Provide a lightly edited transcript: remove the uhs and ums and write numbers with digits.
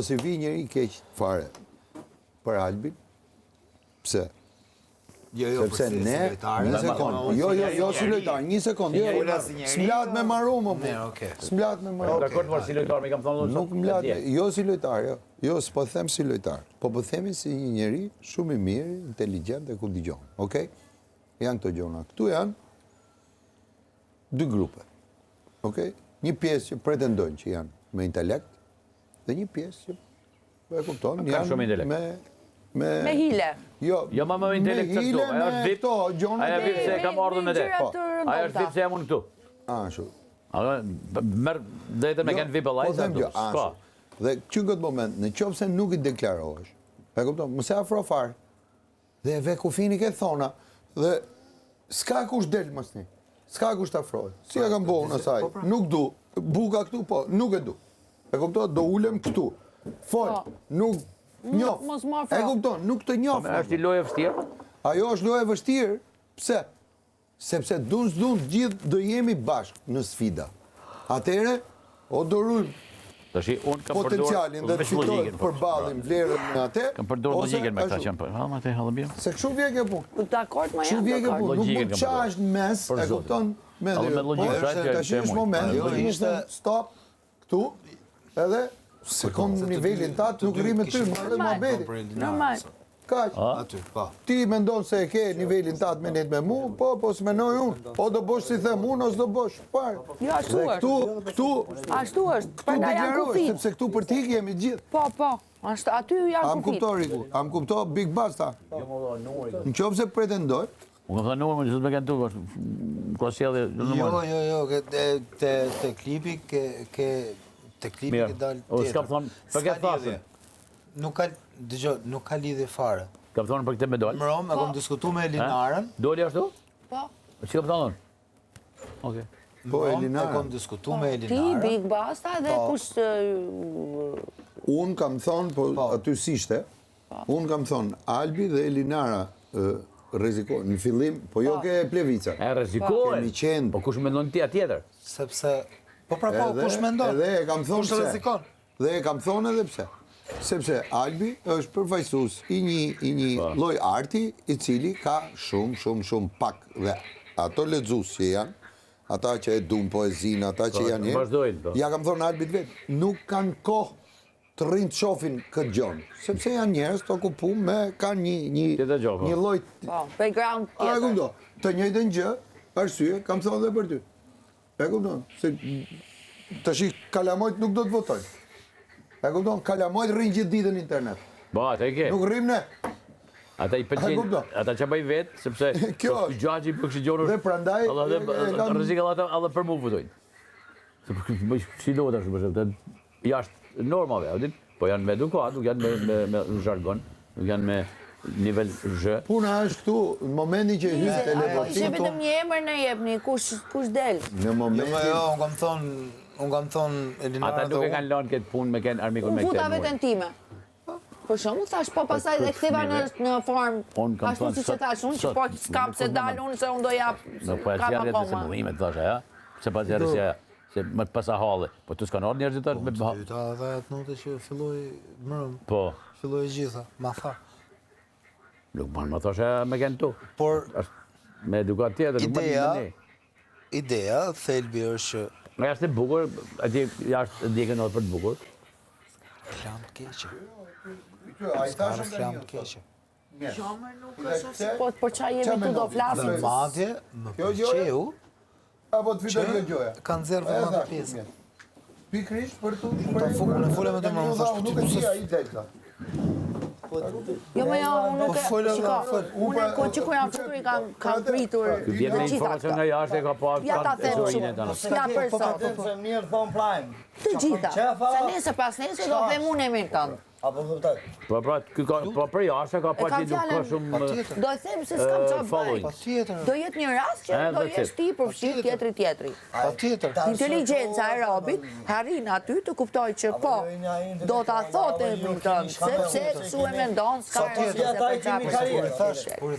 mos i vi njëri keq fare për Albin. Pse? Sepse ne, një sekund, jo si lojtar, një sekund, s'mlat me maru më bu, s'mlat me maru. Dakord, por si lojtar, me kam thonë nuk mlat, jo si lojtar, jo, s'po them si lojtar, po themi si një njeri shumë i mirë, inteligjent e ku digjon, okej? Janë këto gjona, këtu janë dy grupe, okej? Një pjesë që pretendojnë që janë me intelekt, dhe një pjesë që, e kupton, janë me hile. Jo, ma me intelekt të këtu. Aja është vip. Aja vip se kam ardhur me te. Aja është vip se jam unë këtu. Ashtu. Merë drejtën me kënë vip e lajtë. Dhe që në këtë moment, në qovë se nuk i deklarohesh, e kupton, mëse afro farë, dhe ve kufini ke thona, dhe s'ka kush del mas një, s'ka kush të afrohet. Si e kam bo në saj, nuk du, buka këtu, po, nuk e du. E kupton, do ulem këtu. Fol, nuk njof. E kupton, nuk të njof. Është i lojë vështirë? Ajo është lojë vështirë. Pse? Sepse dun s'dun gjithë do jemi bashkë në sfida. Atere, o do rrujmë potencialin dhe të fitojnë përballim vlerën me atë. Kam përdorur logjikën me këta që janë për. Halma te hallëbia. Se kështu vjen kjo punë. Dakord, ma janë. Kështu vjen kjo punë. Nuk mund të qash në mes, e kupton? Me logjikë. Tash është moment, stop këtu, edhe se kom nivelin tatë, nuk rri me ty, më edhe më beti. Normal. Kaq. Ti mendon se e ke nivelin tatë me net me mu, po s'menoj unë. O do bosh si them unë, ose do bosh parë. Jo, ashtu është. Këtu, ashtu është. Këtu deklarohesh, sepse këtu për tik jemi gjithë. Po. Aty janë kufit. Am kupto, Riku. Am kupto Big Basta. Në qoftë se pretendoj. Unë kam thënë numër, më gjithë me kënë tukë, kosjellje. Jo, te klipi te klipi ke dalë tjetër. O, s'kam thonë, për këtë thasën. Nuk ka lidhje fare. Kam thonë për këtë me dollë? Më rom, e kom diskutu me Elinarën. Doli ashtu? Po. Që kam thonë? Oke. Po, Elinarën. E kom diskutu me Elinarën. Ti, Big Basta dhe kush... Unë kam thonë, po aty sishte, unë kam thonë, Albi dhe Elinara rrezikojnë, në fillim, po jo ke plevica. E rrezikojnë, po kush mendon ti atjetër? Sepse... Po kush mendon? Edhe e kam thonë se. Kush rrezikon? Dhe e kam thonë edhe pse. Sepse Albi është përfaqësues i një lloj arti i cili ka shumë pak dhe ato lexues që janë, ata që e duan poezinë, ata që janë vazhdojnë. Ja kam thonë Albit vetë, nuk kanë kohë të rrinë të shohin këtë gjonë, sepse janë njerëz të okupuar me kanë një lloj background tjetër. Të njëjtën gjë, arsye kam thonë edhe për ty. E kupton, se tash kalamojt nuk do të votojnë. E kupton, kalamojt rrinë gjithë ditën në internet. Ba, ata e ke. Nuk rrim ne. Ata i pëlqejnë, ata që bëjnë vetë, sepse gjaxhi për kështë gjonur... Dhe prandaj... Rrezikën edhe për mu votojnë. Si do të ashtu përshë, jashtë normave, po janë me edukat, nuk janë me jargon, nuk janë me nivel zhë. Puna është këtu, në momentin që hyjë teleportim... Që vetëm një emër në jepni, kush del? Në momentin... Jo, unë kam thonë Elinara... Ata nuk e kanë lanë këtë punë me kënë armikun me këtë muaj. Unë futa vetën time. Për shumë, thash, po pasaj dhe këtheva në formë, ashtu si që thash, unë që po s'kam se dalë unë se unë do jap kap akoma. Se muhimet, thash, aja? Se pas jarës ja, se më të pasa halë, po të s'kanë orë njerëzit me bëha. Po, të dhe atë note që filloj mërëm, po. Filloj gjitha, ma tha. Nuk banë më thash me kënë tu. Por, me edukat tjetër, nuk banë në ne. Ideja, thelbi është që... Nga jashtë e bukur, ati jashtë ndjekën orë për të bukur. Flamë të keqe. Skare flamë të keqe. Po qa jemi tu do flasim? Madje, më përqeu, apo të fitoj kjo gjoja? Kanë zerë vëllë në pjesë. Pikrisht për tu... Unë fule me të më thash për nuk e dhja i delta. Jo, me jo, unë nuk e... Shiko, unë e që kur jam qëtur i kam pritur në gjitha këta. Informacion nga jashtë e ka pak... Ja ta them shumë, s'ka për sot. Të gjitha, se nese pas nese do them unë e mirë tënë. Apo kuptoj. Po për jashtë ka pak që nuk ka shumë... Do e them se s'kam qa bëj. Do jetë një rast që do jesh ti përfshir tjetri. Inteligenca e robit harin aty të kuptoj që po, do t'a thotë e mirë tënë, sepse su e mendon s'ka rëndësi se për qa për